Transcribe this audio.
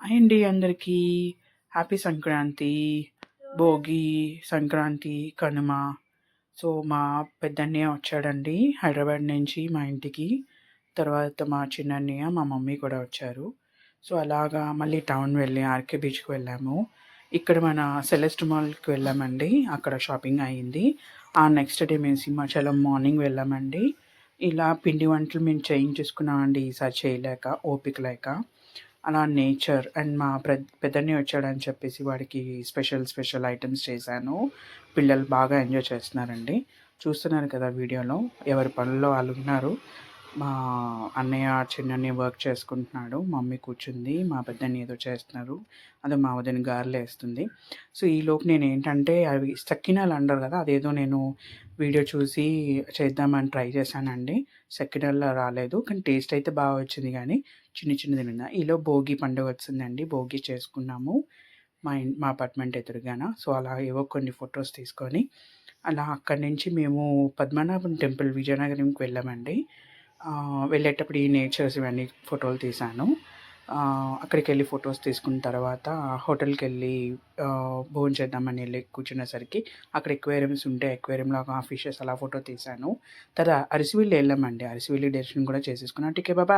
Hi అండి అందరికీ. Happy Sankranti, Bhogi, Sankranti, Kanuma. So, మా పెద్దన్నయ్య వచ్చాడండి హైదరాబాద్ నుంచి మా ఇంటికి. తర్వాత మా చిన్నన్నయ్య, మా మమ్మీ కూడా వచ్చారు. సో, అలాగా మళ్ళీ టౌన్ వెళ్ళి ఆర్కే బీచ్‌కి వెళ్ళాము. ఇక్కడ మన సెలెస్ట్ మాల్‌కి వెళ్ళామండి. అక్కడ షాపింగ్ అయింది. ఆ నెక్స్ట్ డే మేము సింహాచలం మార్నింగ్ వెళ్ళామండి. ఇలా పిండి వంటలు మేము చేయించేసుకున్నామండి ఈసారి చేయలేక, ఓపిక లేక. అలా నేచర్ అండ్ మా పెద్దన్నయ్య వచ్చాడని చెప్పేసి వాడికి స్పెషల్ ఐటెమ్స్ చేశాను. పిల్లలు బాగా ఎంజాయ్ చేస్తున్నారండి. చూస్తున్నారు కదా వీడియోలో. ఎవరి పనుల్లో వాళ్ళు ఉన్నారు. మా అన్నయ్య, చిన్నన్నయ్య వర్క్ చేసుకుంటున్నాడు. మమ్మీ కూర్చుంది. మా పెద్దన్నయ్య ఏదో చేస్తున్నారు. అదే మా వదిన గారెలేస్తుంది. సో, ఈలోపు నేనేంటంటే అవి సకినాలు అంటారు కదా! అదేదో నేను వీడియో చూసి చేద్దామని ట్రై చేశానండి. సకినాల్లా రాలేదు. కానీ టేస్ట్ అయితే బాగా వచ్చింది గానీ చిన్నది తిన్నా. ఈలోపు భోగి పండుగ వచ్చిందండి. భోగి చేసుకున్నాము. మా అపార్ట్మెంట్ ఎదురుగాన. సో, అలా ఏవో కొన్ని ఫోటోస్ తీసుకొని అలా అక్కడి నుంచి మేము పద్మనాభం టెంపుల్ విజయనగరంకి వెళ్ళామండి. వెళ్ళేటప్పుడు ఈ నేచర్స్ ఇవన్నీ ఫోటోలు తీశాను. అక్కడికెళ్ళి ఫోటోస్ తీసుకున్న తర్వాత హోటల్‌కెళ్ళి భోంచేద్దామని ఎళ్లి కూర్చునేసరికి అక్కడ ఎక్వేరియంస్ ఉంటే ఎక్వేరియంలో ఆ ఫిషెస్ అలా ఫోటో తీశాను. తర్వాత అరసివిల్లి వెళ్ళామండి. అరసివిల్లి దర్శనం కూడా చేసేసుకున్నాం. టికే బాయ్.